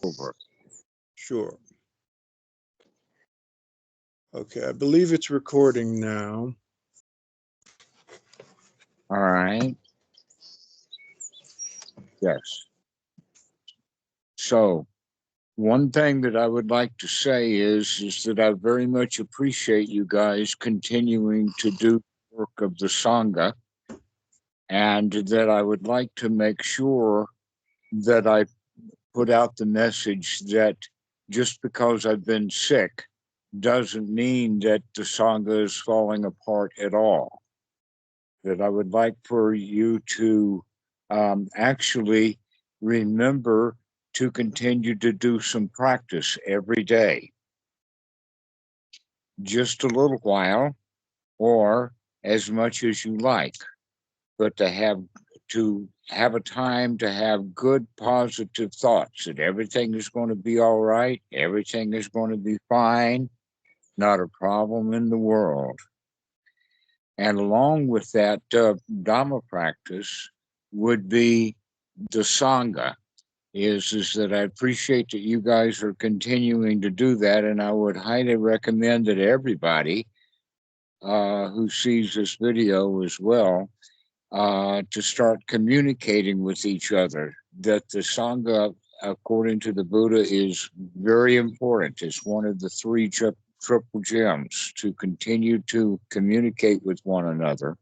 over. Sure. Okay, I believe it's recording now. All right. Yes. So one thing that I would like to say is that I very much appreciate you guys continuing to do the work of the Sangha, and that I would like to make sure that I put out the message that just because I've been sick doesn't mean that the Sangha is falling apart at all. That I would like for you to actually remember to continue to do some practice every day. Just a little while, or as much as you like, but to have a time to have good positive thoughts that everything is going to be all right, everything is going to be fine, not a problem in the world. And along with that Dhamma practice would be the Sangha, is that I appreciate that you guys are continuing to do that, and I would highly recommend that everybody who sees this video as well to start communicating with each other. That the Sangha, according to the Buddha, is very important. It's one of the three triple gems to continue to communicate with one another.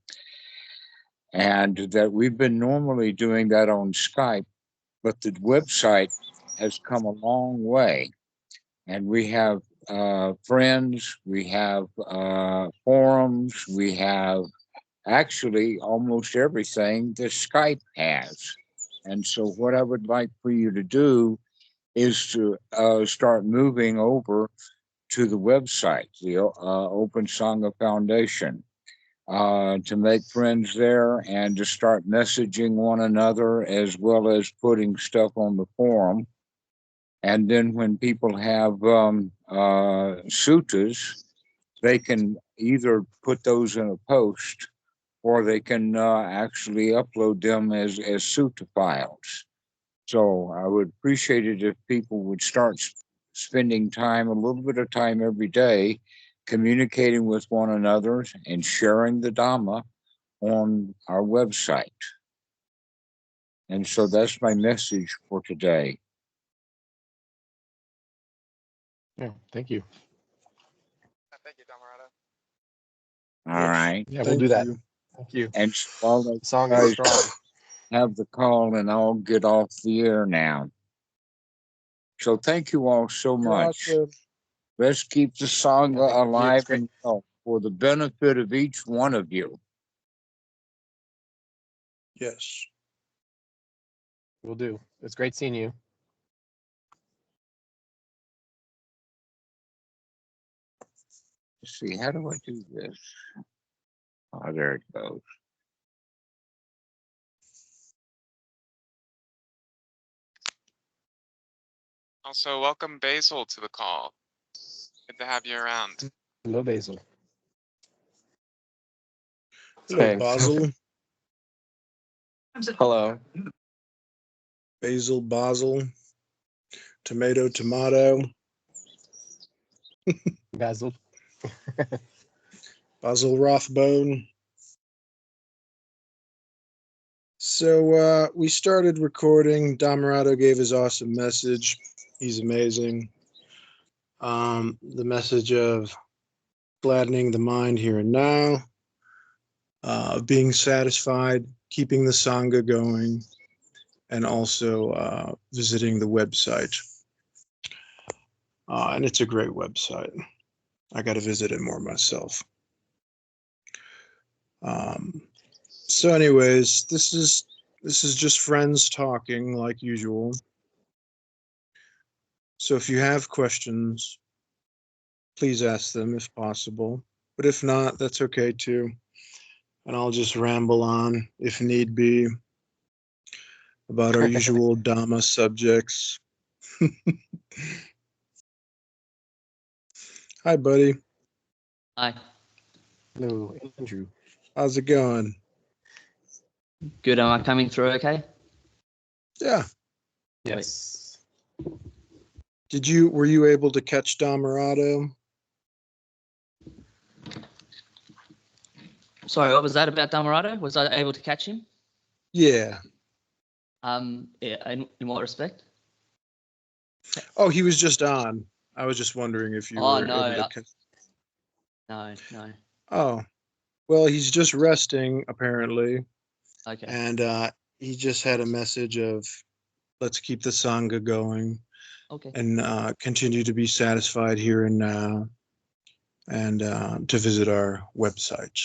And that we've been normally doing that on Skype, but the website has come a long way. And we have friends, we have forums, we have actually almost everything that Skype has. And so what I would like for you to do is to start moving over to the website, the Open Sangha Foundation, to make friends there and to start messaging one another, as well as putting stuff on the forum. And then when people have suttas, they can either put those in a post, or they can actually upload them as sutta files. So I would appreciate it if people would start spending time, a little bit of time every day, communicating with one another and sharing the Dhamma on our website. And so that's my message for today. Yeah, thank you. Thank you, Dhammarato. All right. Yeah, we'll do that. Thank you. And so while the Song is strong. have the call, and I'll get off the air now. So thank you all so much. Let's keep the Sangha alive and well for the benefit of each one of you. Yes. We'll do. It's great seeing you. Let's see, how do I do this? Oh, there it goes. Also, welcome Basil to the call. Good to have you around. Hello, Basil. Hello, Hey. Basil. Hello. Basil. Tomato. Basil. Basil Rothbone. So we started recording. Dhammarato gave his awesome message. He's amazing. The message of gladdening the mind here and now, being satisfied, keeping the Sangha going, and also visiting the website. And it's a great website. I got to visit it more myself. So anyways, this is just friends talking like usual. So if you have questions, please ask them if possible. But if not, that's okay too. And I'll just ramble on, if need be, about our usual Dhamma subjects. Hi, buddy. Hi. Hello, Andrew. How's it going? Good. Am I coming through okay? Yeah. Yes. Were you able to catch Dhammarato? Sorry, what was that about Dhammarato? Was I able to catch him? Yeah. Yeah, in what respect? Oh, he was just on. I was just wondering if you Oh, were no, able to catch. No. Oh, well, he's just resting apparently, Okay. and he just had a message of, let's keep the Sangha going Okay. and continue to be satisfied here and now, and to visit our website.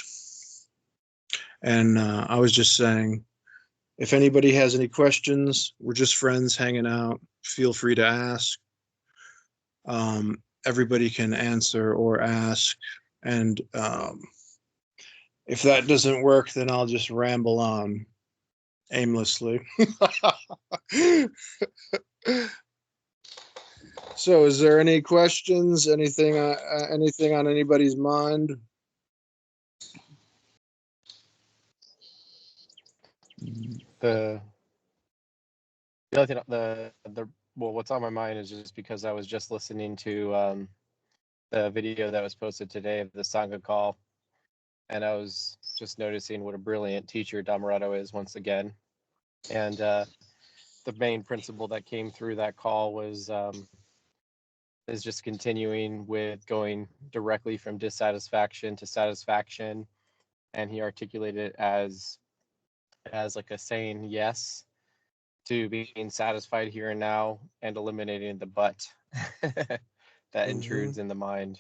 And I was just saying, if anybody has any questions, we're just friends hanging out. Feel free to ask. Everybody can answer or ask. And if that doesn't work, then I'll just ramble on aimlessly. So, is there any questions? Anything on anybody's mind? The other thing, well, what's on my mind is just because I was just listening to the video that was posted today of the Sangha call, and I was just noticing what a brilliant teacher Dhammarato is once again. And the main principle that came through that call was is just continuing with going directly from dissatisfaction to satisfaction, and he articulated it as like a saying yes to being satisfied here and now and eliminating the but that intrudes in the mind.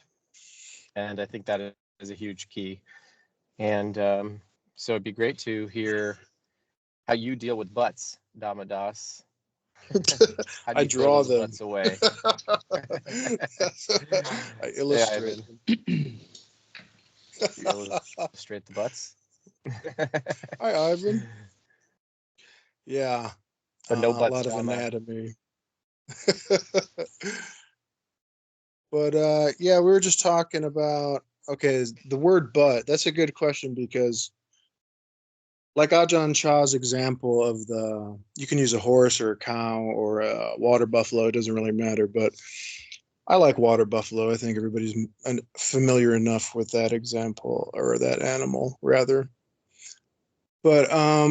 And I think that is a huge key. And so it'd be great to hear how you deal with butts, Dhammadas. How do I you throw draw those them. butts away? I illustrate them. You illustrate the butts. Hi, Ivan. Yeah, But no a butts, lot of Dhamma. anatomy. But yeah, we were just talking about, okay, the word but, that's a good question, because like Ajahn Chah's example of you can use a horse or a cow or a water buffalo, it doesn't really matter, but I like water buffalo. I think everybody's familiar enough with that example, or that animal rather. But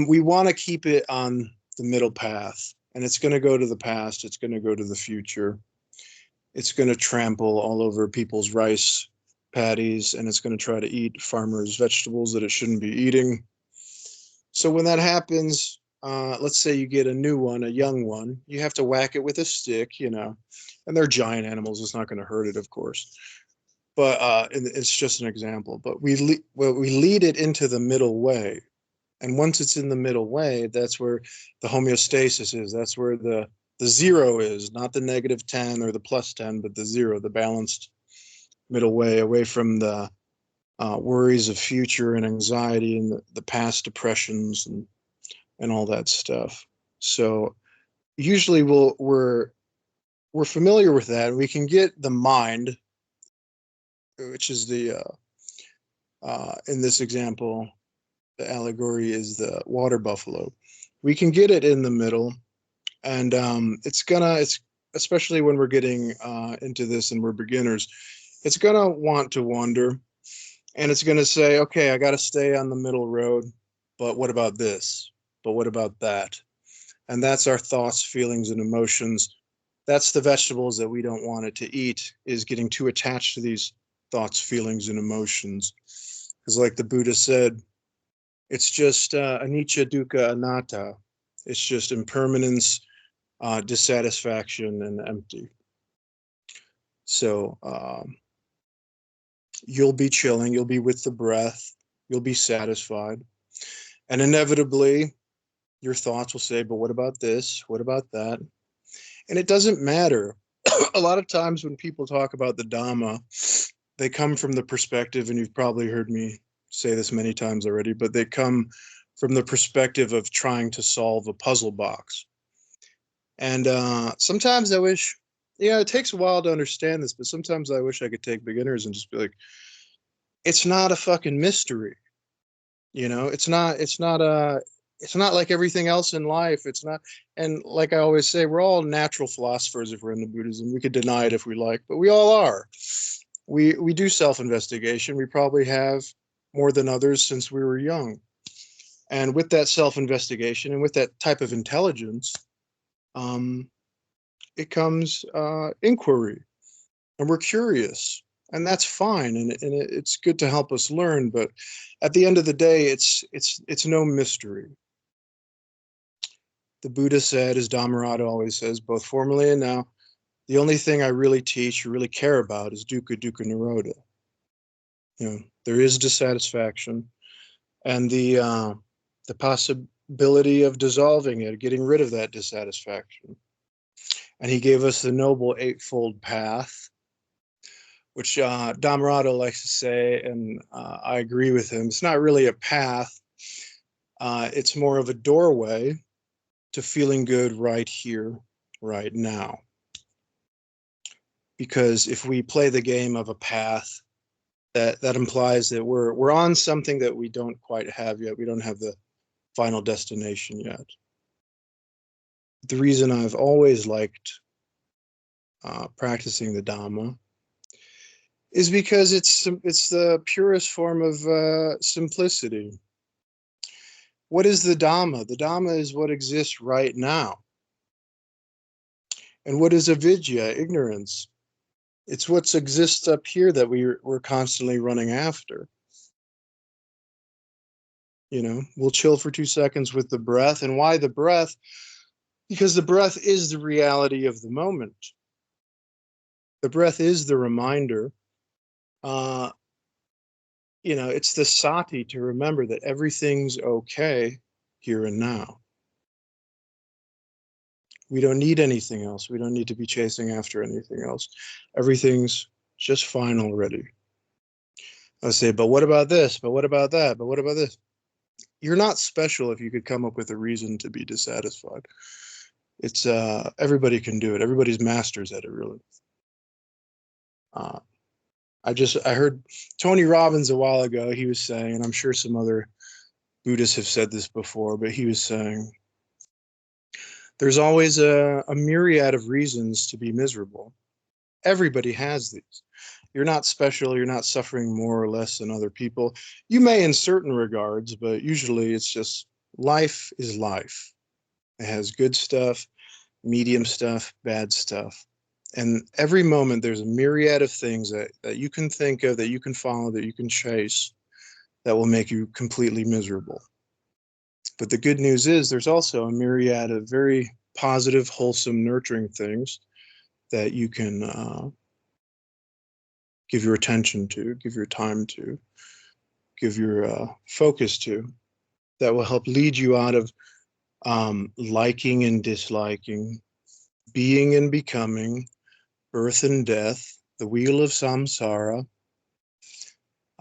we want to keep it on the middle path, and it's going to go to the past, it's going to go to the future, it's going to trample all over people's rice paddies, and it's going to try to eat farmers' vegetables that it shouldn't be eating. So when that happens, let's say you get a new one, a young one, you have to whack it with a stick, and they're giant animals, it's not going to hurt it, of course. But it's just an example. But we lead it into the middle way. And once it's in the middle way, that's where the homeostasis is. That's where the zero is, not the -10 or the +10, but the zero, the balanced middle way, away from the worries of future and anxiety and the past depressions and all that stuff. So usually we're familiar with that. We can get the mind, which is the in this example, the allegory is the water buffalo. We can get it in the middle, and it's especially when we're getting into this and we're beginners, it's gonna want to wander, and it's gonna say, okay, I got to stay on the middle road, but what about this? But what about that? And that's our thoughts, feelings, and emotions. That's the vegetables that we don't want it to eat, is getting too attached to these thoughts, feelings, and emotions. Because like the Buddha said, it's just anicca, dukkha, anatta. It's just impermanence, dissatisfaction, and empty. So you'll be chilling, you'll be with the breath, you'll be satisfied. And inevitably, your thoughts will say, but what about this? What about that? And it doesn't matter. A lot of times when people talk about the Dhamma, they come from the perspective, and you've probably heard me say this many times already, but they come from the perspective of trying to solve a puzzle box. And sometimes I wish, it takes a while to understand this, but sometimes I wish I could take beginners and just be like, it's not a fucking mystery. It's not it's not like everything else in life. It's not, and like I always say, we're all natural philosophers if we're into Buddhism. We could deny it if we like, but we all are. We do self-investigation. We probably have more than others since we were young. And with that self-investigation and with that type of intelligence, it comes inquiry, and we're curious, and that's fine, and it's good to help us learn. But at the end of the day, it's no mystery. The Buddha said, as Dhammarato always says, both formally and now, the only thing I really teach or really care about is dukkha, dukkha, nirodha. There is dissatisfaction, and the possibility of dissolving it, getting rid of that dissatisfaction. And he gave us the Noble Eightfold Path, which Dhammarato likes to say, and I agree with him. It's not really a path. It's more of a doorway to feeling good right here, right now. Because if we play the game of a path, that implies that we're on something that we don't quite have yet. We don't have the final destination yet. The reason I've always liked practicing the Dhamma is because it's the purest form of simplicity. What is the Dhamma? The Dhamma is what exists right now. And what is avidya, ignorance? It's what exists up here that we're constantly running after. We'll chill for 2 seconds with the breath. And why the breath? Because the breath is the reality of the moment. The breath is the reminder. It's the sati to remember that everything's okay here and now. We don't need anything else. We don't need to be chasing after anything else. Everything's just fine already. I say, but what about this? But what about that? But what about this? You're not special if you could come up with a reason to be dissatisfied. It's everybody can do it. Everybody's masters at it, really. I heard Tony Robbins a while ago. He was saying, and I'm sure some other Buddhists have said this before, but he was saying, there's always a myriad of reasons to be miserable. Everybody has these. You're not special. You're not suffering more or less than other people. You may in certain regards, but usually it's just life is life. It has good stuff, medium stuff, bad stuff. And every moment there's a myriad of things that you can think of, that you can follow, that you can chase, that will make you completely miserable. But the good news is there's also a myriad of very positive, wholesome, nurturing things that you can give your attention to, give your time to, give your focus to, that will help lead you out of liking and disliking, being and becoming, birth and death, the wheel of samsara,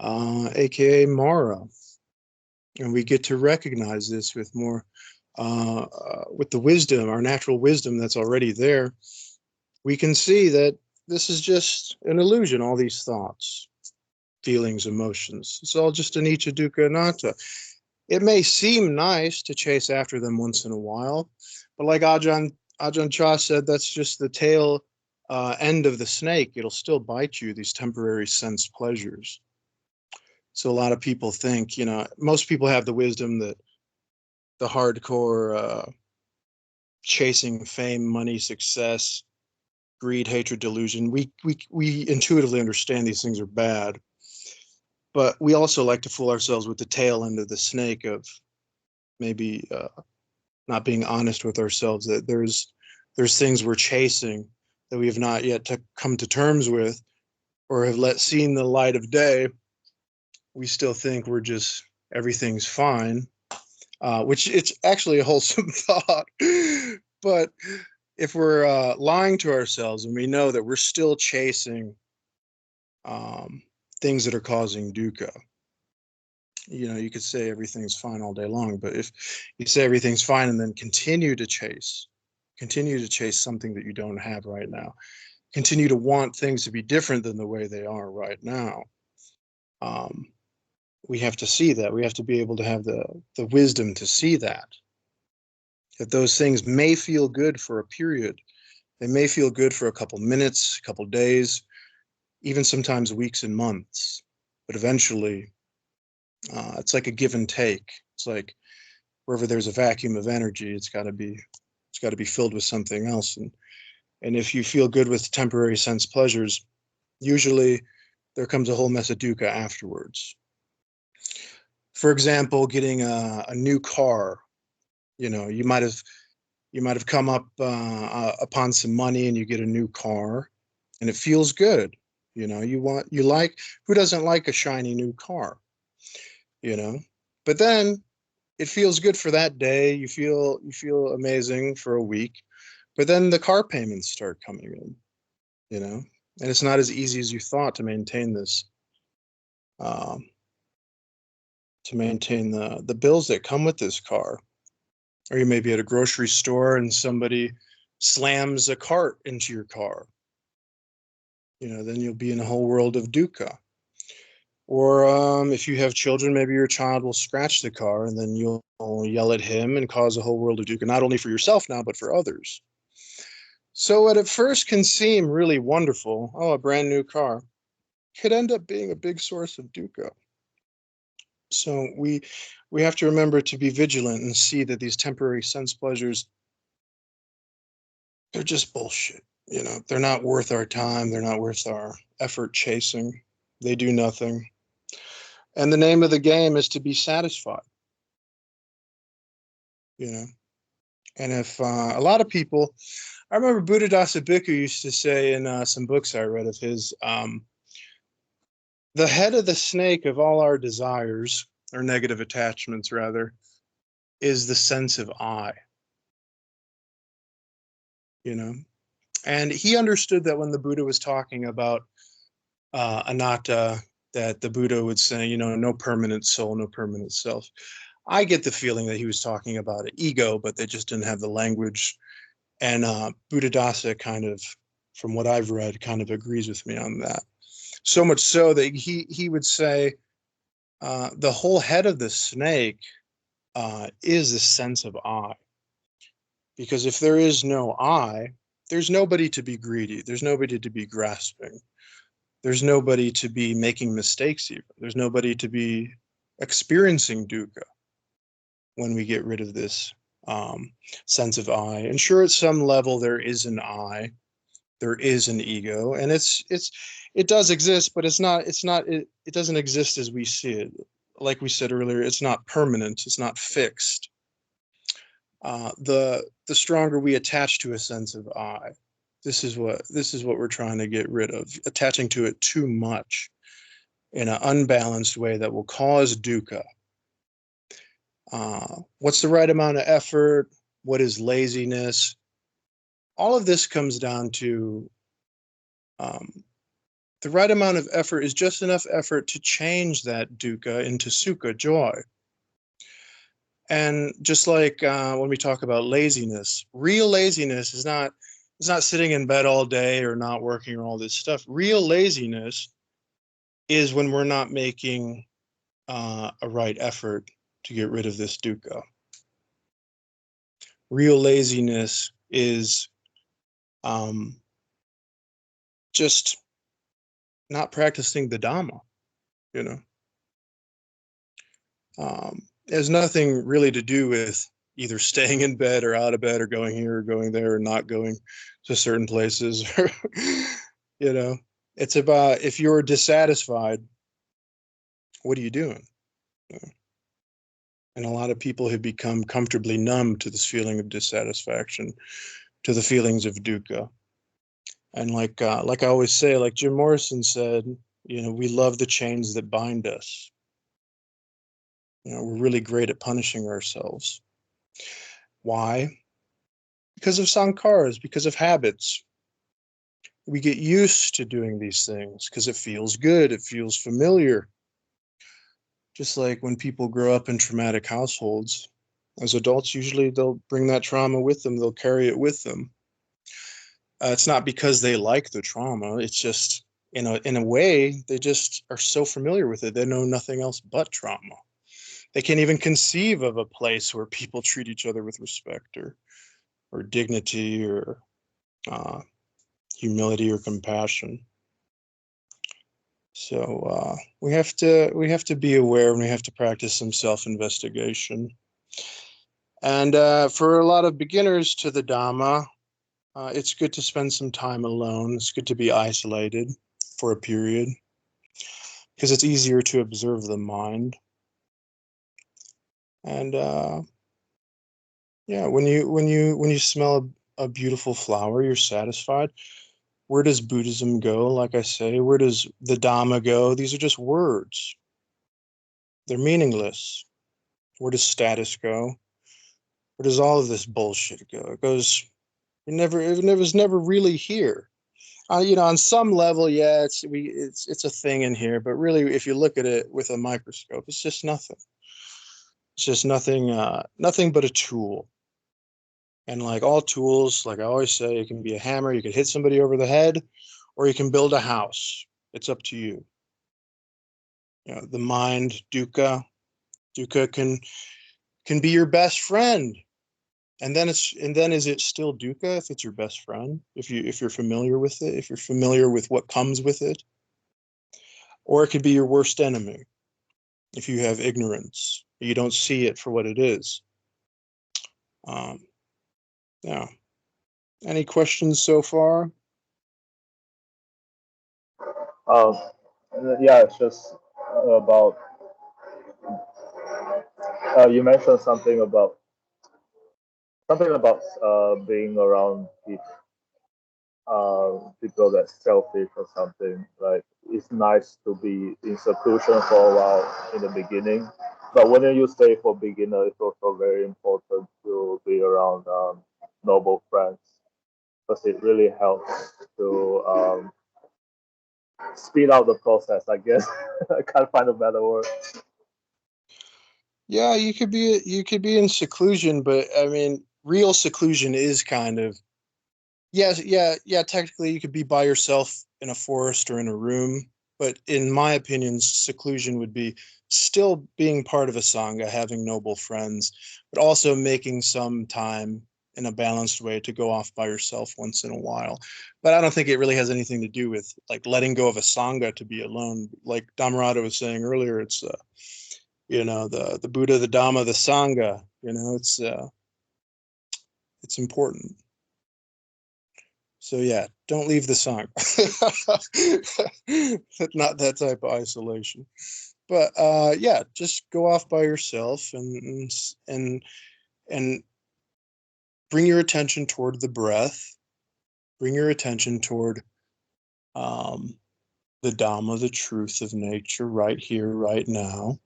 aka Mara. And we get to recognize this with more, with the wisdom, our natural wisdom that's already there. We can see that this is just an illusion, all these thoughts, feelings, emotions. It's all just anicca, dukkha, anatta. It may seem nice to chase after them once in a while, but like Ajahn Chah said, that's just the tail end of the snake. It'll still bite you, these temporary sense pleasures. So a lot of people think, most people have the wisdom that the hardcore chasing fame, money, success, greed, hatred, delusion, we intuitively understand these things are bad. But we also like to fool ourselves with the tail end of the snake of maybe not being honest with ourselves, that there's things we're chasing that we have not yet come to terms with or have seen the light of day. We still think everything's fine, which it's actually a wholesome thought. But if we're lying to ourselves and we know that we're still chasing things that are causing dukkha, you could say everything's fine all day long, but if you say everything's fine and then continue to chase something that you don't have right now, continue to want things to be different than the way they are right now, we have to see that. We have to be able to have the wisdom to see that those things may feel good for a period. They may feel good for a couple minutes, a couple days, even sometimes weeks and months. But eventually, it's like a give and take. It's like wherever there's a vacuum of energy, it's got to be filled with something else. And if you feel good with temporary sense pleasures, usually there comes a whole mess of dukkha afterwards. For example, getting a new car. You might have come up upon some money and you get a new car, and it feels good. Who doesn't like a shiny new car? But then it feels good for that day. You feel amazing for a week, but then the car payments start coming in, and it's not as easy as you thought to maintain this, to maintain the bills that come with this car. Or you may be at a grocery store and somebody slams a cart into your car. Then you'll be in a whole world of dukkha. Or if you have children, maybe your child will scratch the car and then you'll yell at him and cause a whole world of dukkha, not only for yourself now, but for others. So what at first can seem really wonderful, a brand new car, could end up being a big source of dukkha. So we have to remember to be vigilant and see that these temporary sense pleasures, they're just bullshit. They're not worth our time. They're not worth our effort chasing. They do nothing. And the name of the game is to be satisfied. And if a lot of people, I remember Buddhadasa Bhikkhu used to say in some books I read of his, the head of the snake of all our desires, or negative attachments rather, is the sense of I. And he understood that when the Buddha was talking about anatta, that the Buddha would say, no permanent soul, no permanent self. I get the feeling that he was talking about an ego, but they just didn't have the language. And Buddhadasa kind of, from what I've read, kind of agrees with me on that. So much so that he would say the whole head of the snake is the sense of I. Because if there is no I, there's nobody to be greedy. There's nobody to be grasping. There's nobody to be making mistakes even. There's nobody to be experiencing dukkha when we get rid of this sense of I. And sure, at some level there is an I, there is an ego, and it does exist, but it doesn't exist as we see it. Like we said earlier, it's not permanent, it's not fixed. The stronger we attach to a sense of I, this is what we're trying to get rid of, attaching to it too much in an unbalanced way that will cause dukkha. What's the right amount of effort? What is laziness? All of this comes down to the right amount of effort is just enough effort to change that dukkha into sukha, joy. And just like when we talk about laziness, real laziness is not sitting in bed all day or not working or all this stuff. Real laziness is when we're not making a right effort to get rid of this dukkha. Real laziness is just not practicing the Dhamma, It has nothing really to do with either staying in bed or out of bed or going here or going there or not going to certain places. It's about, if you're dissatisfied, what are you doing? And a lot of people have become comfortably numb to this feeling of dissatisfaction, to the feelings of dukkha. And like I always say, like Jim Morrison said, we love the chains that bind us. We're really great at punishing ourselves. Why? Because of sankharas, because of habits. We get used to doing these things because it feels good, it feels familiar. Just like when people grow up in traumatic households, as adults, usually they'll bring that trauma with them, they'll carry it with them. It's not because they like the trauma, it's just in a way, they just are so familiar with it. They know nothing else but trauma. They can't even conceive of a place where people treat each other with respect or dignity or humility or compassion. So we have to be aware, and we have to practice some self-investigation. And for a lot of beginners to the Dhamma, it's good to spend some time alone. It's good to be isolated for a period because it's easier to observe the mind. And yeah, when you smell a beautiful flower, you're satisfied. Where does Buddhism go? Like I say, where does the Dhamma go? These are just words. They're meaningless. Where does status go? Where does all of this bullshit go? It goes. It was never really here. On some level, yeah, it's a thing in here, but really, if you look at it with a microscope, it's just nothing. It's just nothing, nothing but a tool. And like all tools, like I always say, it can be a hammer. You can hit somebody over the head, or you can build a house. It's up to you. The mind, dukkha can be your best friend. And then is it still dukkha if it's your best friend? If you're familiar with it, if you're familiar with what comes with it, or it could be your worst enemy if you have ignorance, you don't see it for what it is. Yeah. Any questions so far? Yeah, it's just about you mentioned something about being around people that's selfish or something. Like it's nice to be in seclusion for a while in the beginning, but when you stay for beginner, it's also very important to be around noble friends because it really helps to speed out the process, I guess. I can't find a better word. Yeah, you could be in seclusion, but I mean, real seclusion is kind of yeah. Technically, you could be by yourself in a forest or in a room, but in my opinion, seclusion would be still being part of a sangha, having noble friends, but also making some time in a balanced way to go off by yourself once in a while. But I don't think it really has anything to do with like letting go of a sangha to be alone. Like Dhammarato was saying earlier, it's the Buddha, the Dhamma, the Sangha. It's important. So yeah, don't leave the sangha. Not that type of isolation. But yeah, just go off by yourself and bring your attention toward the breath. Bring your attention toward the Dhamma, the truth of nature, right here, right now.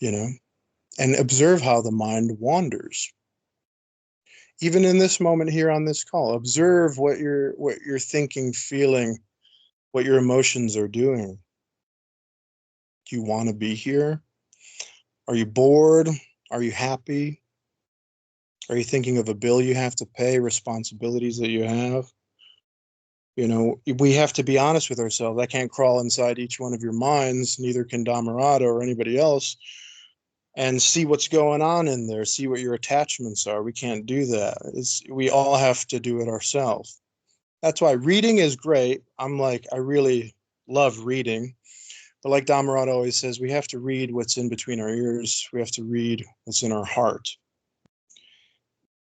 And observe how the mind wanders. Even in this moment here on this call, observe what you're thinking, feeling, what your emotions are doing. Do you want to be here? Are you bored? Are you happy? Are you thinking of a bill you have to pay, responsibilities that you have? We have to be honest with ourselves. I can't crawl inside each one of your minds, neither can Dhammarato or anybody else, and see what's going on in there, see what your attachments are. We can't do that. We all have to do it ourselves. That's why reading is great. I really love reading. But like Dhammarato always says, we have to read what's in between our ears. We have to read what's in our heart.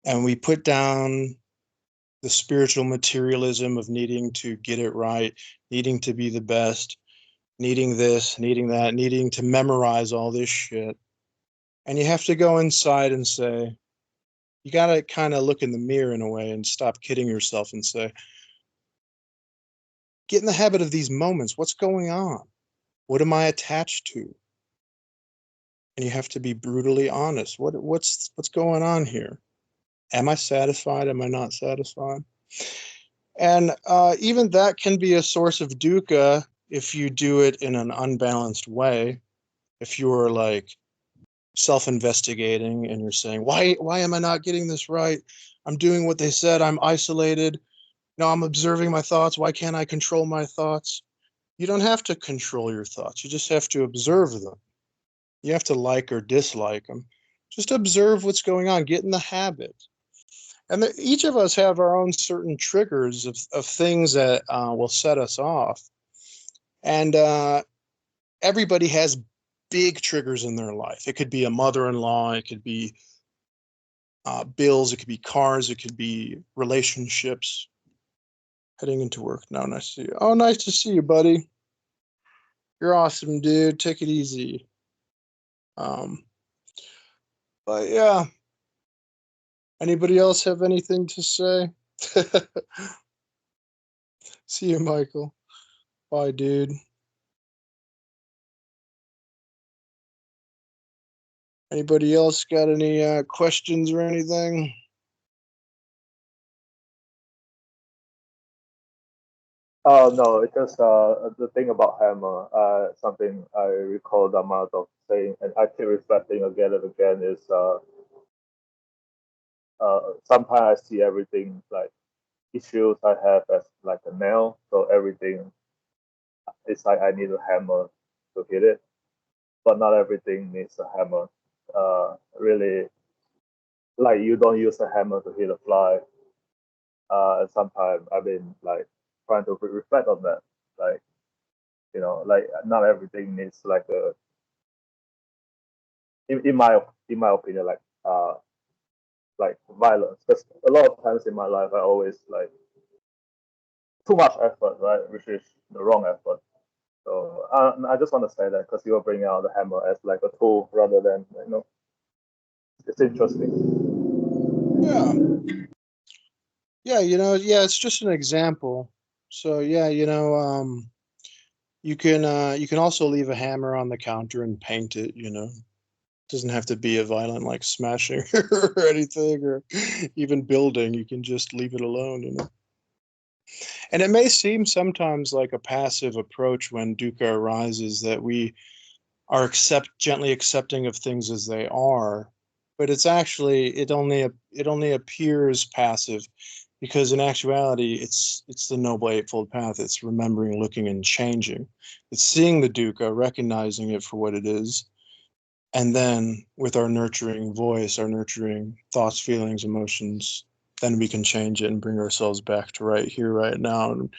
And we put down the spiritual materialism of needing to get it right, needing to be the best, needing this, needing that, needing to memorize all this shit. And you have to go inside and say, you got to kind of look in the mirror in a way and stop kidding yourself and say, get in the habit of these moments. What's going on? What am I attached to? And you have to be brutally honest. What's going on here? Am I satisfied? Am I not satisfied? And even that can be a source of dukkha if you do it in an unbalanced way. If you're like self-investigating and you're saying, why am I not getting this right? I'm doing what they said. I'm isolated. No, I'm observing my thoughts. Why can't I control my thoughts? You don't have to control your thoughts. You just have to observe them. You have to like or dislike them. Just observe what's going on. Get in the habit. And each of us have our own certain triggers of things that will set us off. And everybody has big triggers in their life. It could be a mother-in-law. It could be bills. It could be cars. It could be relationships. Heading into work now. Nice to see you. Oh, nice to see you, buddy. You're awesome, dude. Take it easy. But yeah. Anybody else have anything to say? See you, Michael. Bye, dude. Anybody else got any questions or anything? Oh no, it's just the thing about hammer. Something I recall Dhammarato saying, and I keep reflecting again and again is sometimes I see everything like issues I have as like a nail. So everything it's like I need a hammer to hit it, but not everything needs a hammer. Really, like you don't use a hammer to hit a fly. Sometimes I've been like trying to reflect on that, like like not everything needs like a in my opinion like violence. Because a lot of times in my life I always like too much effort, right, which is the wrong effort. So I just want to say that because you are bringing out the hammer as like a tool rather than it's interesting. Yeah. Yeah, yeah, it's just an example. So yeah, you can also leave a hammer on the counter and paint it, Doesn't have to be a violent like smashing or anything or even building. You can just leave it alone. And it may seem sometimes like a passive approach when dukkha arises, that we are gently accepting of things as they are, but it's actually it only appears passive, because in actuality it's the Noble Eightfold Path. It's remembering, looking, and changing. It's seeing the dukkha, recognizing it for what it is, and then with our nurturing voice, our nurturing thoughts, feelings, emotions, then we can change it and bring ourselves back to right here, right now, and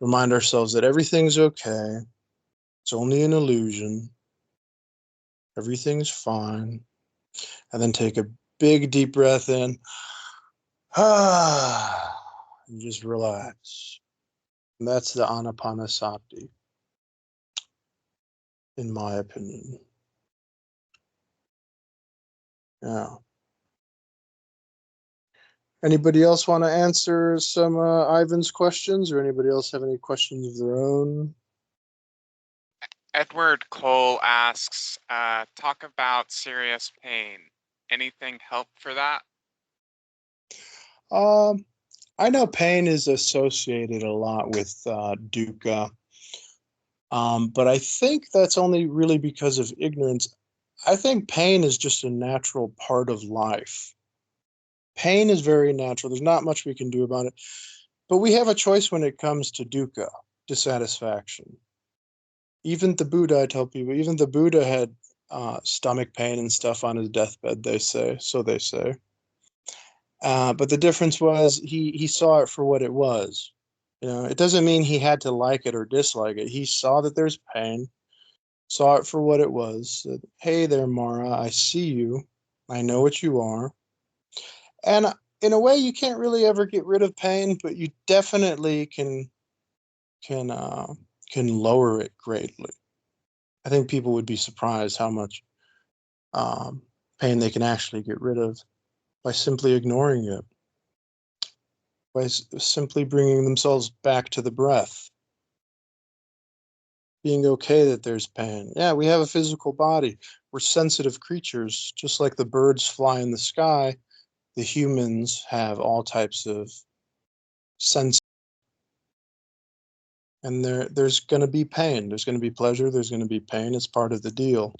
remind ourselves that everything's okay. It's only an illusion. Everything's fine. And then take a big deep breath in. And just relax. And that's the Anapanasati, in my opinion. Yeah. Anybody else want to answer some Ivan's questions, or anybody else have any questions of their own? Edward Cole asks, talk about serious pain. Anything help for that? I know pain is associated a lot with dukkha, but I think that's only really because of ignorance. I think pain is just a natural part of life. Pain is very natural. There's not much we can do about it. But we have a choice when it comes to dukkha, dissatisfaction. Even the Buddha, I tell people, even the Buddha had stomach pain and stuff on his deathbed, they say. So they say. But the difference was he saw it for what it was. It doesn't mean he had to like it or dislike it. He saw that there's pain, saw it for what it was. Said, hey there, Mara, I see you. I know what you are. And in a way, you can't really ever get rid of pain, but you definitely can lower it greatly. I think people would be surprised how much pain they can actually get rid of by simply ignoring it, by simply bringing themselves back to the breath, being okay that there's pain. Yeah, we have a physical body. We're sensitive creatures, just like the birds fly in the sky. The humans have all types of sense, and there's going to be pain. There's going to be pleasure. There's going to be pain. It's part of the deal.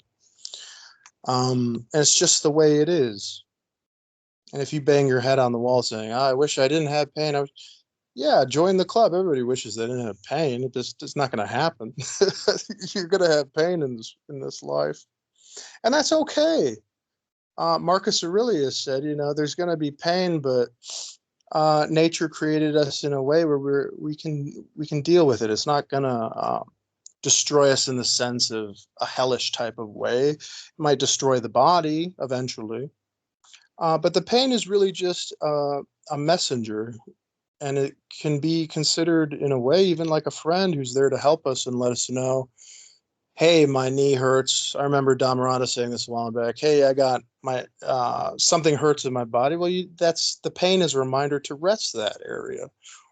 And it's just the way it is. And if you bang your head on the wall saying, I wish I didn't have pain, Yeah, join the club. Everybody wishes they didn't have pain. It's not going to happen. You're going to have pain in this life, and that's okay. Marcus Aurelius said, there's going to be pain, but nature created us in a way where we can deal with it. It's not going to destroy us in the sense of a hellish type of way. It might destroy the body eventually, but the pain is really just a messenger, and it can be considered in a way even like a friend who's there to help us and let us know, hey, my knee hurts. I remember Dhammarato saying this a while back. Hey, I got my something hurts in my body. Well, that's the pain is a reminder to rest that area,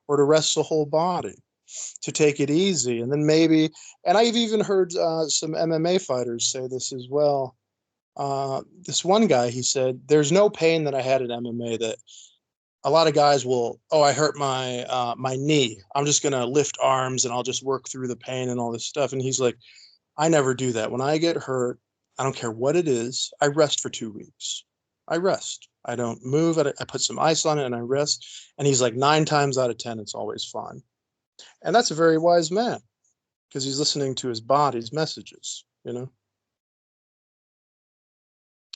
or to rest the whole body, to take it easy. And then maybe, and I've even heard some MMA fighters say this as well. This one guy, he said, there's no pain that I had in MMA that a lot of guys will, I hurt my knee. I'm just going to lift arms and I'll just work through the pain and all this stuff. And he's like, I never do that. When I get hurt, I don't care what it is. I rest for 2 weeks. I rest. I don't move. I put some ice on it and I rest. And he's like, 9 times out of 10, it's always fine. And that's a very wise man, because he's listening to his body's messages,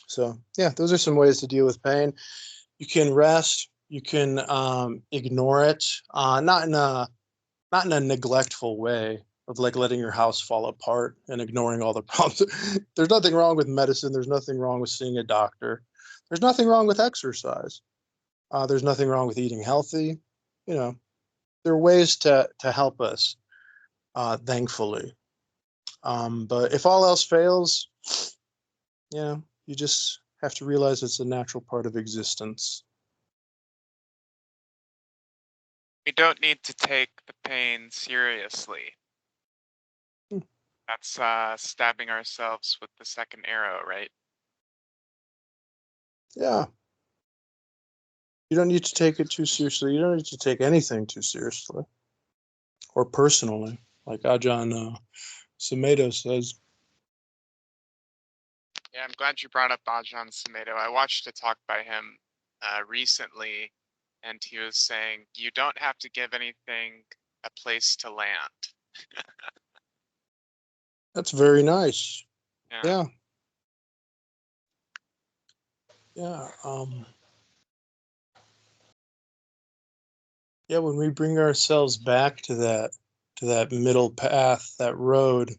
So, yeah, those are some ways to deal with pain. You can rest. You can ignore it, not in a neglectful way of like letting your house fall apart and ignoring all the problems. There's nothing wrong with medicine. There's nothing wrong with seeing a doctor. There's nothing wrong with exercise. There's nothing wrong with eating healthy. There are ways to help us, thankfully. But if all else fails, you just have to realize it's a natural part of existence. We don't need to take the pain seriously. That's stabbing ourselves with the second arrow, right? Yeah. You don't need to take it too seriously. You don't need to take anything too seriously or personally, like Ajahn Sumedho says. Yeah, I'm glad you brought up Ajahn Sumedho. I watched a talk by him recently, and he was saying, you don't have to give anything a place to land. That's very nice. Yeah. Yeah. Yeah, when we bring ourselves back to that middle path, that road,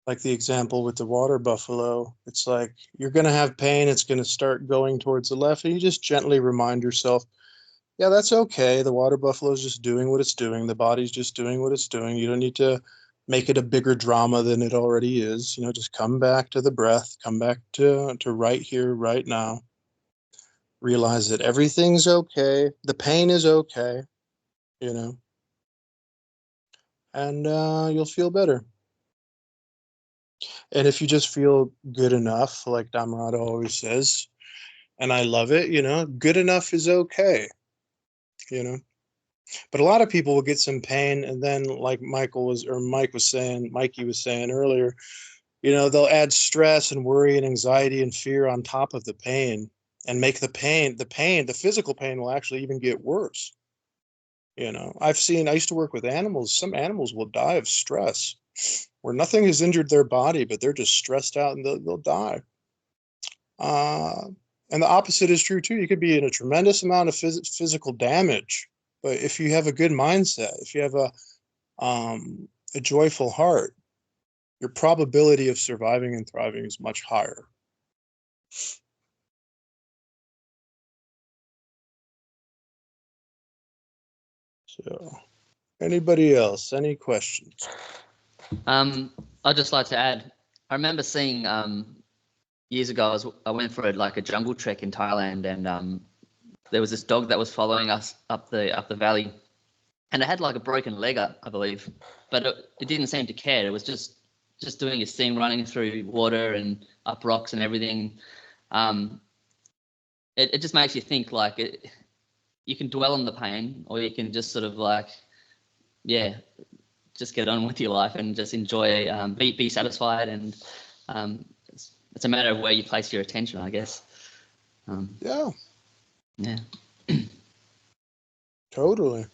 like the example with the water buffalo, it's like you're going to have pain. It's going to start going towards the left. And you just gently remind yourself, yeah, that's okay. The water buffalo is just doing what it's doing. The body's just doing what it's doing. You don't need to make it a bigger drama than it already is. Just come back to the breath, come back to right here, right now. Realize that everything's okay. The pain is okay, and you'll feel better. And if you just feel good enough, like Dhammarato always says, and I love it, good enough is okay, But a lot of people will get some pain, and then like Mikey was saying earlier, they'll add stress and worry and anxiety and fear on top of the pain and make the physical pain will actually even get worse. I used to work with animals. Some animals will die of stress where nothing has injured their body, but they're just stressed out and they'll die. And the opposite is true too. You could be in a tremendous amount of physical damage, but if you have a good mindset, if you have a joyful heart, your probability of surviving and thriving is much higher. So, anybody else? Any questions? I'd just like to add, I remember seeing years ago, I went for a jungle trek in Thailand, and there was this dog that was following us up the valley, and it had like a broken leg, I believe, but it didn't seem to care. It was just doing its thing, running through water and up rocks and everything. It just makes you think you can dwell on the pain, or you can just sort of just get on with your life and just enjoy, be satisfied, and it's a matter of where you place your attention, I guess. Yeah. Yeah. Totally.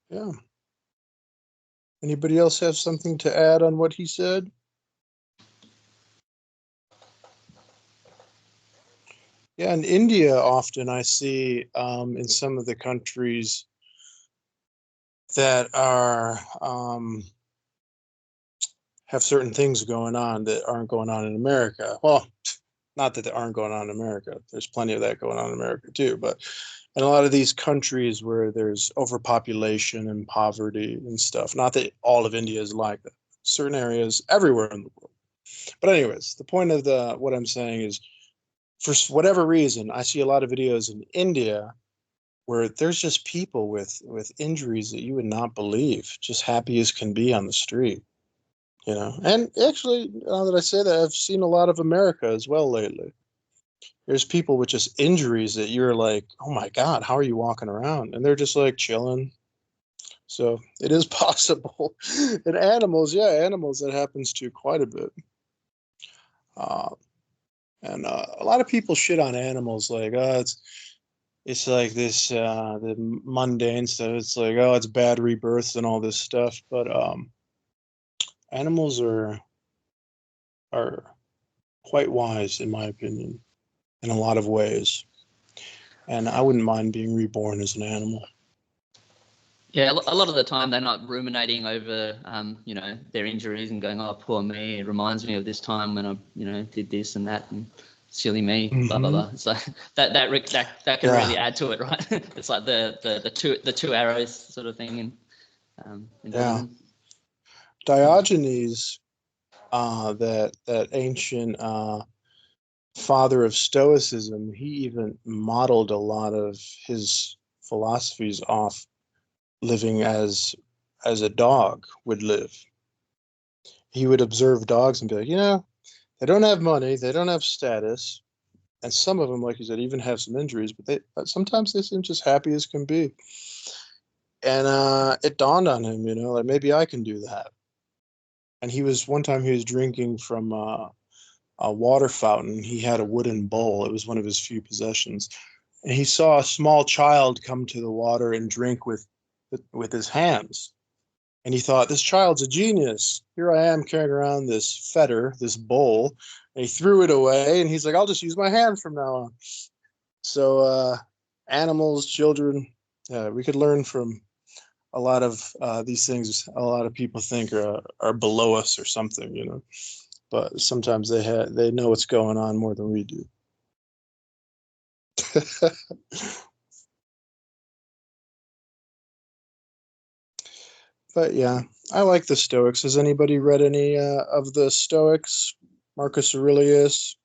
Yeah. Anybody else have something to add on what he said? Yeah, in India, often I see in some of the countries that are have certain things going on that aren't going on in America. Well, not that they aren't going on in America. There's plenty of that going on in America too. But in a lot of these countries where there's overpopulation and poverty and stuff, not that all of India is like that. Certain areas everywhere in the world. But anyways, the point of what I'm saying is, for whatever reason, I see a lot of videos in India where there's just people with injuries that you would not believe, just happy as can be on the street, you know. And actually, now that I say that, I've seen a lot of America as well lately. There's people with just injuries that you're like, oh my God, how are you walking around? And they're just like chilling. So it is possible. And animals, yeah, animals, that happens to quite a bit. And a lot of people shit on animals, like, oh, it's like this the mundane stuff. It's like, oh, it's bad rebirths and all this stuff. But animals are quite wise, in my opinion, in a lot of ways. And I wouldn't mind being reborn as an animal. Yeah, a lot of the time they're not ruminating over, their injuries and going, "Oh, poor me. It reminds me of this time when I, did this and that, and silly me, blah blah blah." So that can really add to it, right? It's like the two arrows sort of thing in Buddhism. Diogenes, that ancient father of Stoicism, he even modeled a lot of his philosophies off living as a dog would live. He would observe dogs and be like, they don't have money, they don't have status, and some of them, like you said, even have some injuries, but sometimes they seem just happy as can be. And it dawned on him, like, maybe I can do that. And one time he was drinking from a water fountain. He had a wooden bowl. It was one of his few possessions. And he saw a small child come to the water and drink with his hands. And he thought, this child's a genius. Here I am carrying around this fetter, this bowl. And he threw it away. And he's like, I'll just use my hand from now on. So animals, children, we could learn from a lot of these things. A lot of people think are below us or something, but sometimes they know what's going on more than we do. But yeah, I like the Stoics. Has anybody read any of the Stoics? Marcus Aurelius.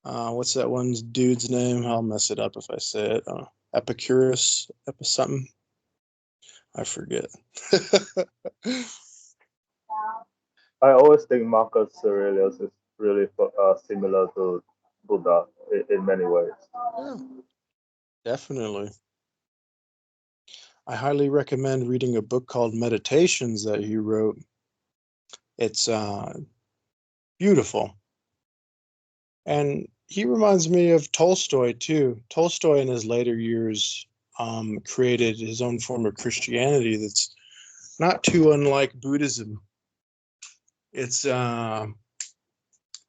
What's that one dude's name? I'll mess it up if I say it. Epicurus, something. I forget. I always think Marcus Aurelius is really similar to Buddha in many ways. Yeah, definitely. I highly recommend reading a book called Meditations that he wrote. It's beautiful. And he reminds me of Tolstoy too. Tolstoy in his later years created his own form of Christianity that's not too unlike Buddhism. It's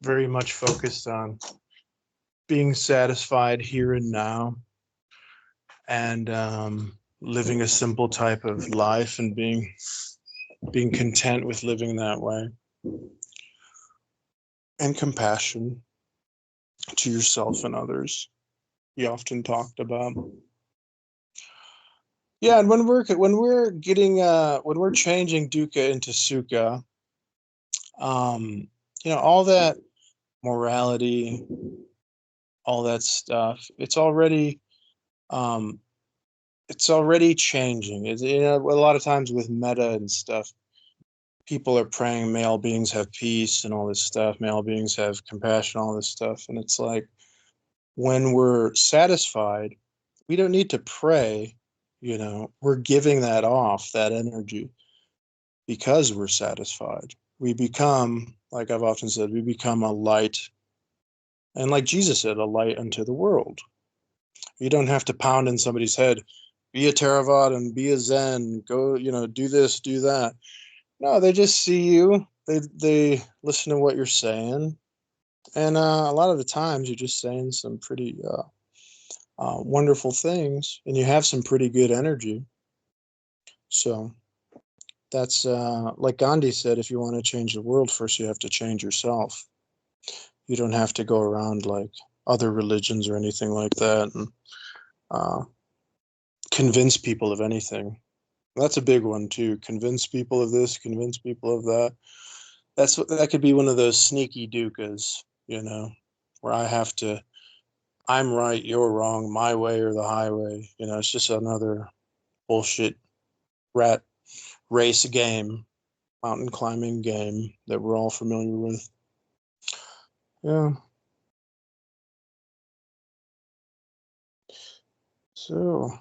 very much focused on being satisfied here and now, and living a simple type of life, and being content with living that way, and compassion to yourself and others. He often talked about. Yeah, and when we're changing dukkha into sukha, all that morality, all that stuff, it's already changing. A lot of times with metta and stuff, people are praying male beings have peace and all this stuff, male beings have compassion, all this stuff. And it's like, when we're satisfied, we don't need to pray, we're giving that off, that energy, because we're satisfied. We become, like I've often said, we become a light. And like Jesus said, a light unto the world. You don't have to pound in somebody's head, be a Theravada and be a Zen, go, do this, do that. No, they just see you. They listen to what you're saying. And a lot of the times you're just saying some pretty wonderful things, and you have some pretty good energy. So that's like Gandhi said, if you want to change the world, first you have to change yourself. You don't have to go around like other religions or anything like that and convince people of anything. That's a big one too. Convince people of this, convince people of that. That could be one of those sneaky dukkha's, where I'm right, you're wrong, my way or the highway. It's just another bullshit rat race game, mountain climbing game that we're all familiar with. Yeah. So,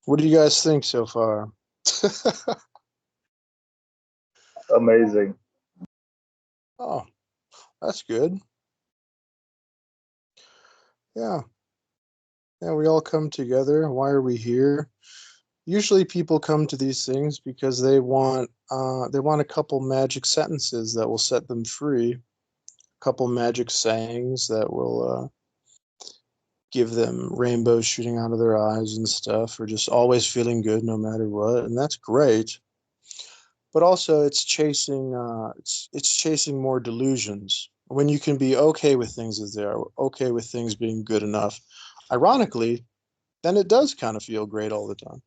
what do you guys think so far? Amazing. Oh, that's good. Yeah. Yeah, we all come together. Why are we here? Usually people come to these things because they want a couple magic sentences that will set them free, a couple magic sayings that will give them rainbows shooting out of their eyes and stuff, or just always feeling good no matter what, and that's great. But also it's chasing more delusions. When you can be okay with things as they are, okay with things being good enough, ironically, then it does kind of feel great all the time.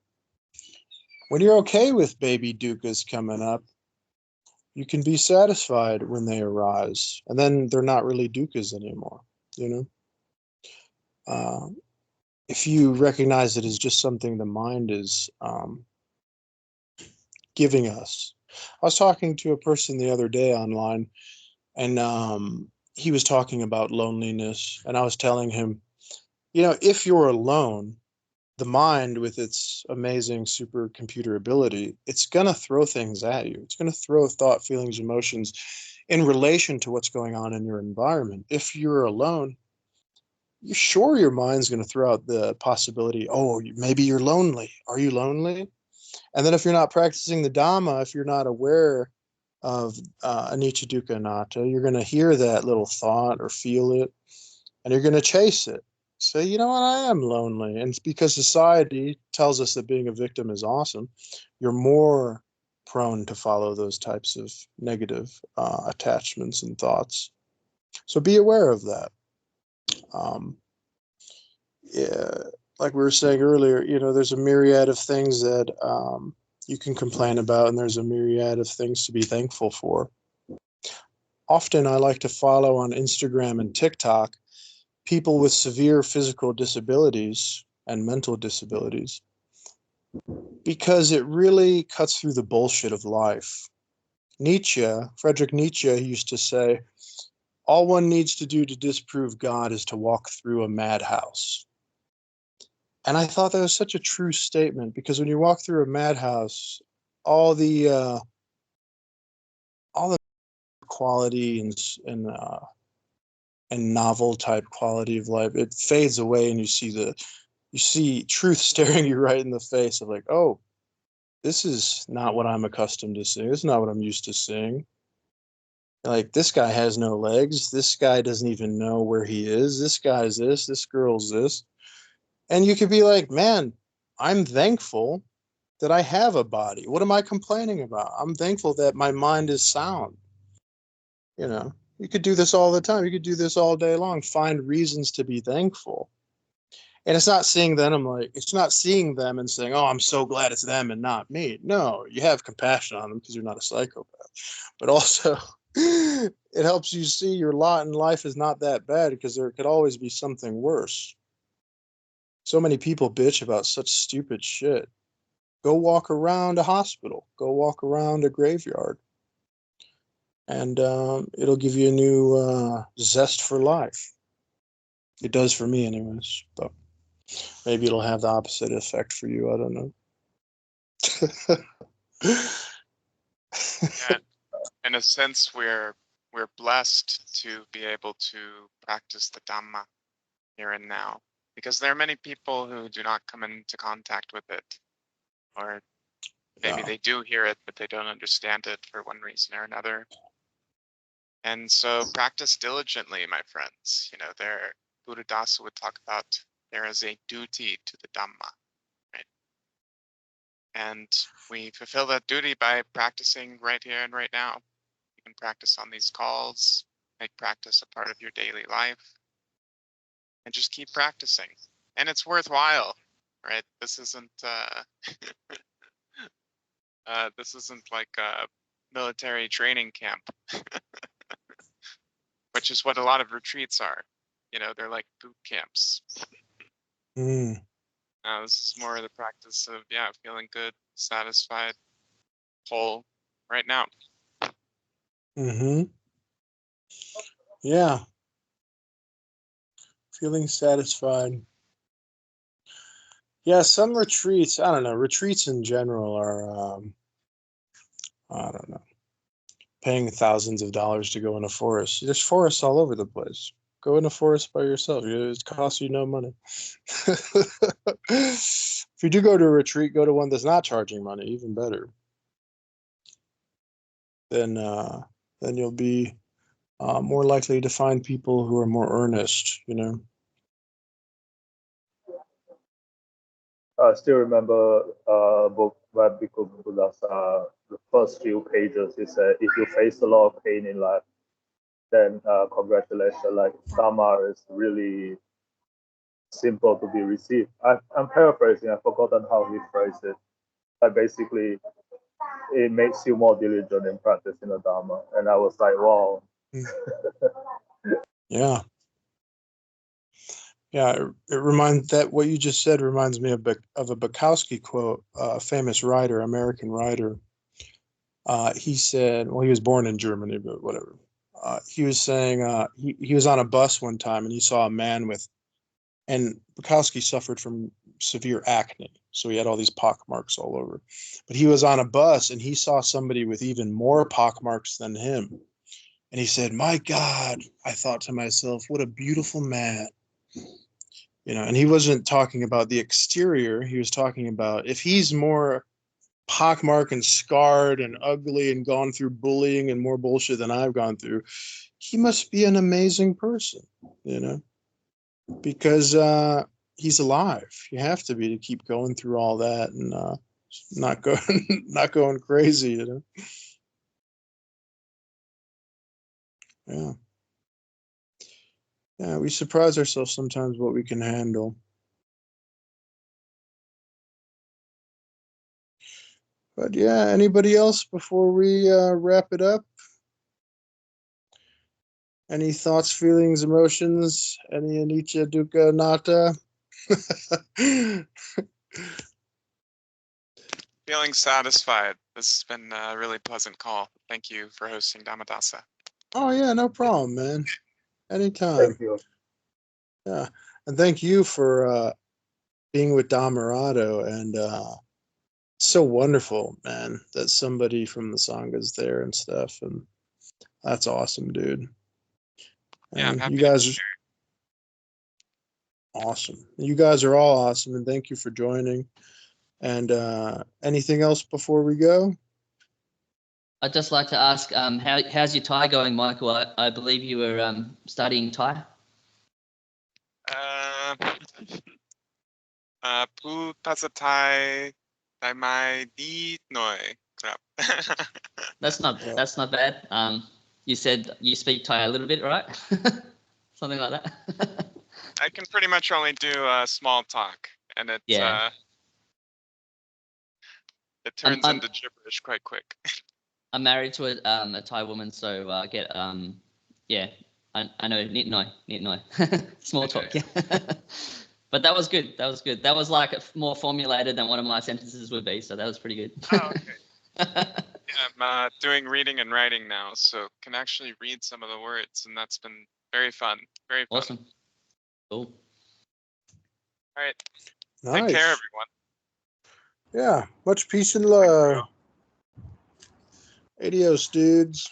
When you're okay with baby dukkha's coming up, you can be satisfied when they arise, and then they're not really dukkha's anymore. If you recognize it as just something the mind is giving us. I was talking to a person the other day online, and he was talking about loneliness, and I was telling him, if you're alone, the mind, with its amazing supercomputer ability, it's going to throw things at you. It's going to throw thought, feelings, emotions in relation to what's going on in your environment. If you're alone, you're sure your mind's going to throw out the possibility, oh, maybe you're lonely. Are you lonely? And then if you're not practicing the Dhamma, if you're not aware of anicca, dukkha, anatta, you're going to hear that little thought or feel it, and you're going to chase it. Say, you know what, I am lonely. And it's because society tells us that being a victim is awesome. You're more prone to follow those types of negative attachments and thoughts. So be aware of that. Yeah, like we were saying earlier, there's a myriad of things that you can complain about, and there's a myriad of things to be thankful for. Often I like to follow on Instagram and TikTok people with severe physical disabilities and mental disabilities, because it really cuts through the bullshit of life. Friedrich Nietzsche used to say, all one needs to do to disprove God is to walk through a madhouse. And I thought that was such a true statement, because when you walk through a madhouse, all the quality and novel type quality of life, it fades away, and you see truth staring you right in the face of like, oh, this is not what I'm accustomed to seeing. This is not what I'm used to seeing. Like, this guy has no legs. This guy doesn't even know where he is. This guy's this girl's this. And you could be like, man, I'm thankful that I have a body. What am I complaining about? I'm thankful that my mind is sound. You could do this all the time. You could do this all day long. Find reasons to be thankful. And it's not seeing them and saying, oh, I'm so glad it's them and not me. No, you have compassion on them because you're not a psychopath. But also, it helps you see your lot in life is not that bad, because there could always be something worse. So many people bitch about such stupid shit. Go walk around a hospital. Go walk around a graveyard. And it'll give you a new zest for life. It does for me anyways. But maybe it'll have the opposite effect for you. I don't know. Yeah, in a sense, we're blessed to be able to practice the Dhamma here and now. because there are many people who do not come into contact with it, or maybe Yeah. they do hear it, but they don't understand it for one reason or another. And so practice diligently, my friends. You know, Buddhadasa would talk about there is a duty to the Dhamma, right? And we fulfill that duty by practicing right here and right now. You can practice on these calls, make practice a part of your daily life, and just keep practicing. And it's worthwhile, right? This isn't this isn't like a military training camp, which is what a lot of retreats are. You know, they're like boot camps. Mm. This is more of the practice of, yeah, feeling good, satisfied, whole right now. Mm-hmm. Yeah. Feeling satisfied. Yeah, some retreats, I don't know, retreats in general are, I don't know, paying thousands of dollars to go in a forest. There's forests all over the place. Go in a forest by yourself. It costs you no money. If you do go to a retreat, go to one that's not charging money, even better. Then you'll be more likely to find people who are more earnest, you know. I still remember a book by Buddhadasa. The first few pages, he said, if you face a lot of pain in life, then congratulations. Like Dhamma is really simple to be received. I'm paraphrasing. I've forgotten how he phrased it. But basically, it makes you more diligent in practicing the Dhamma. And I was like, wow. Yeah. Yeah, it reminds that what you just said reminds me of a Bukowski quote, a famous writer, American writer. He said, well, he was born in Germany, but whatever. He was saying he was on a bus one time and he saw a man and Bukowski suffered from severe acne, so he had all these pock marks all over. But he was on a bus and he saw somebody with even more pock marks than him. And he said, "My God," I thought to myself, "what a beautiful man." You know, and he wasn't talking about the exterior. He was talking about if he's more pockmarked and scarred and ugly and gone through bullying and more bullshit than I've gone through, he must be an amazing person, you know, because he's alive. You have to be to keep going through all that and not going crazy, you know. Yeah. Yeah, we surprise ourselves sometimes what we can handle. But yeah, anybody else before we wrap it up? Any thoughts, feelings, emotions? Any anicca, dukkha, anatta? Feeling satisfied. This has been a really pleasant call. Thank you for hosting Dhammadasa. Oh yeah, no problem, man. Anytime. Thank you. Yeah, and thank you for being with Dhammarato, and it's so wonderful, man, that somebody from the Sangha's there and stuff, and that's awesome, dude. Yeah, I'm And happy you to guys share. are awesome. You guys are all awesome, and thank you for joining. And anything else before we go? I'd just like to ask, how's your Thai going, Michael? I believe you were studying Thai. Pu Tasatai Dai Mai Di Noi. That's not bad. You said you speak Thai a little bit, right? Something like that. I can pretty much only do small talk, and it Yeah. it turns I'm- into gibberish quite quick. I'm married to a Thai woman, so I get yeah, I know nit noi, small talk. Yeah. But that was good. That was good. That was like more formulated than one of my sentences would be, so that was pretty good. Oh, okay. Yeah, I'm doing reading and writing now, so can actually read some of the words, and that's been very fun. Very fun. Awesome. Cool. All right. Nice. Take care, everyone. Yeah, much peace and love. Adios, dudes.